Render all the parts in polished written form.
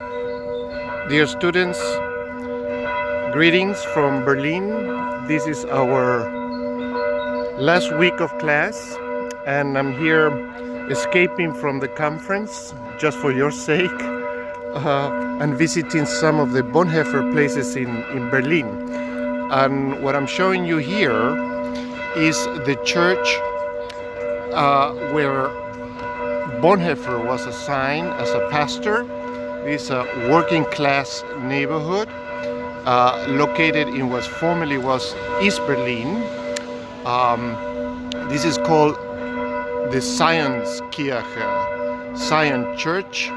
Dear students, greetings from Berlin. This is our last week of class, and I'm here escaping from the conference just for your sake and visiting some of the Bonhoeffer places in Berlin. And what I'm showing you here is the church where Bonhoeffer was assigned as a pastor. This is a working class neighborhood located in what formerly was East Berlin. This is called the Zionskirche, Zion Church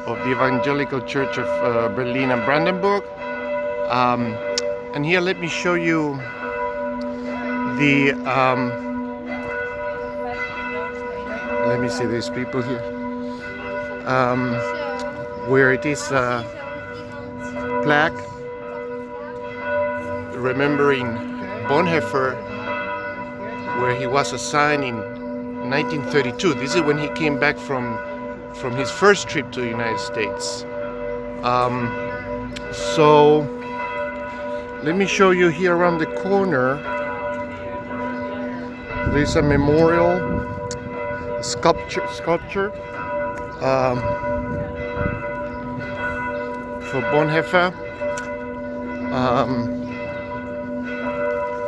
of the Evangelical Church of Berlin and Brandenburg. And here let me show you the let me see these people here, where it is a plaque remembering Bonhoeffer, where he was assigned in 1932. This is when he came back from his first trip to the United States. So let me show you here around the corner. There's a memorial sculpture for Bonhoeffer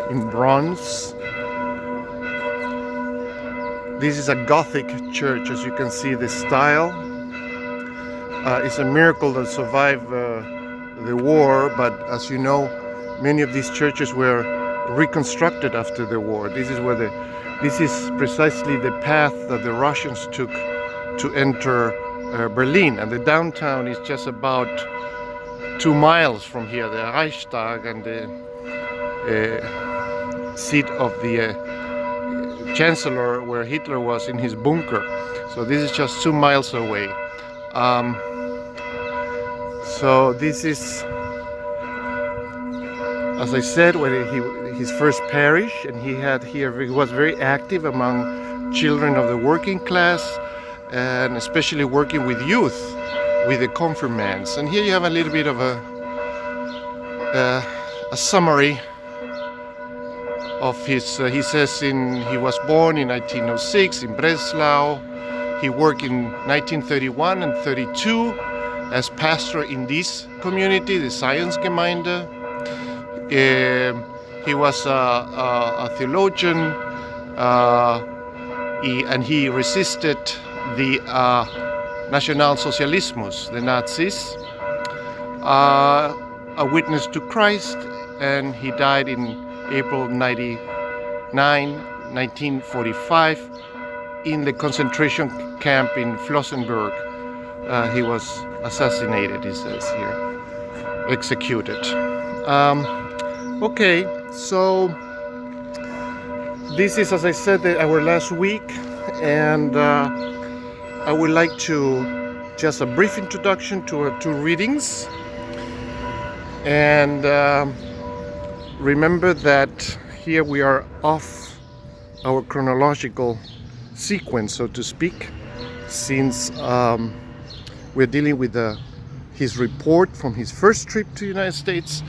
in bronze. This is a Gothic church, as you can see the style. It's a miracle that survived the war, but as you know, many of these churches were reconstructed after the war. This is precisely the path that the Russians took to enter Berlin, and the downtown is just about 2 miles from here, the Reichstag and the seat of the Chancellor, where Hitler was in his bunker. So this is just 2 miles away. So this is, as I said, his first parish, and he was very active among children of the working class, and especially working with youth, with the confirmands. And here you have a little bit of a summary of his. He says he was born in 1906 in Breslau. He worked in 1931 and 32 as pastor in this community, the Zionsgemeinde. He was a theologian, and he resisted the Nationalsozialismus, the Nazis, a witness to Christ, and he died in April 1945 in the concentration camp in Flossenburg. He was assassinated, he says here, executed. Okay, so this is, as I said, our last week, and I would like to just a brief introduction to our 2 readings. And remember that here we are off our chronological sequence, so to speak, since we're dealing with his report from his first trip to the United States,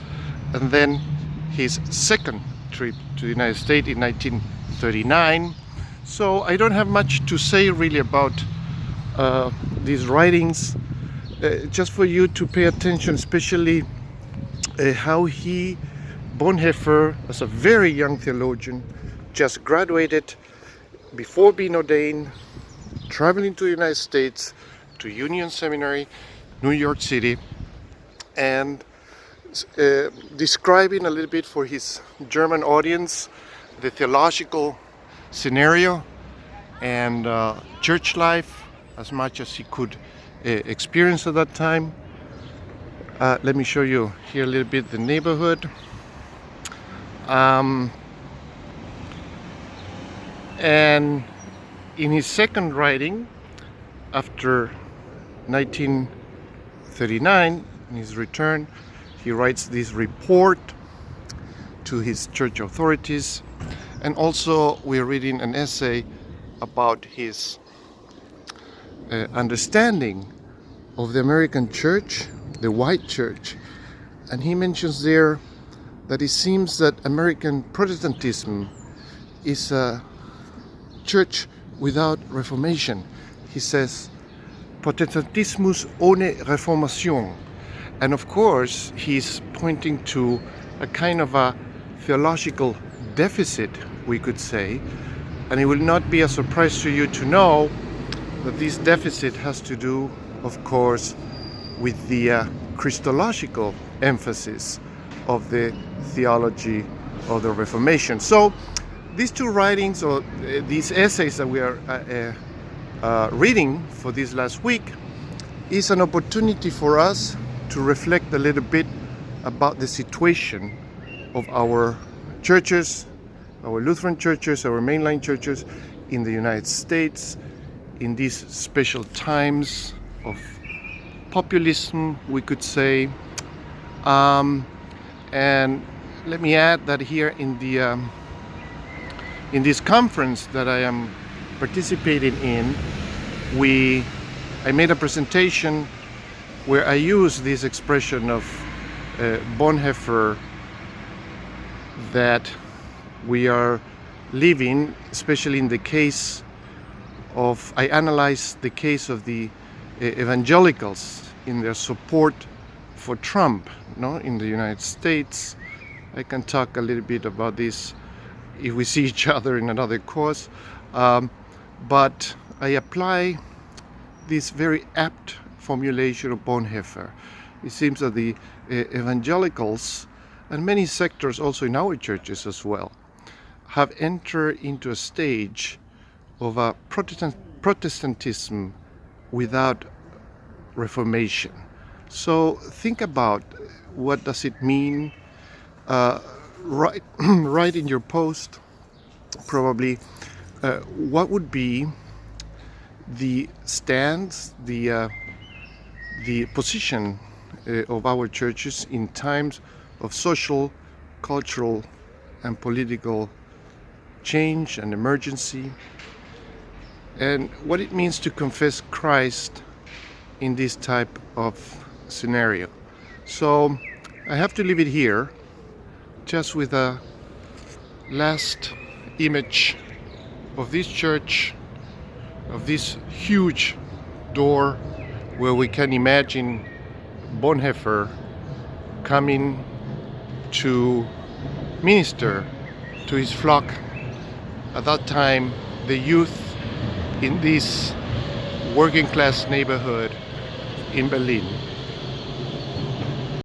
and then his second trip to the United States in 1939. So I don't have much to say really about these writings, just for you to pay attention, especially how Bonhoeffer, as a very young theologian, just graduated before being ordained, traveling to the United States, to Union Seminary, New York City, and describing a little bit for his German audience the theological scenario and church life as much as he could experience at that time. Let me show you here a little bit the neighborhood. And in his second writing, after 1939, in his return, he writes this report to his church authorities, and also we're reading an essay about his understanding of the American church, the white church, and he mentions there that it seems that American Protestantism is a church without reformation. He says, Protestantismus ohne Reformation. And of course, he's pointing to a kind of a theological deficit, we could say. And it will not be a surprise to you to know that this deficit has to do, of course, with the Christological emphasis of the theology of the Reformation. So these two writings, or these essays that we are reading for this last week, is an opportunity for us to reflect a little bit about the situation of our churches, our Lutheran churches, our mainline churches in the United States in these special times of populism, we could say. And let me add that here in this conference that I am participating in, I made a presentation where I used this expression of Bonhoeffer, that we are living, especially in the case of, I analyzed the case of the evangelicals in their support for Trump, in the United States. I can talk a little bit about this if we see each other in another course, but I apply this very apt formulation of Bonhoeffer. It seems that the evangelicals and many sectors also in our churches as well have entered into a stage of a Protestantism without Reformation. So think about what does it mean. Write in your post probably what would be the stance, the position of our churches in times of social, cultural, and political change and emergency, and what it means to confess Christ in this type of scenario. So I have to leave it here, just with a last image of this church, of this huge door where we can imagine Bonhoeffer coming to minister to his flock, at that time the youth in this working class neighborhood in Berlin.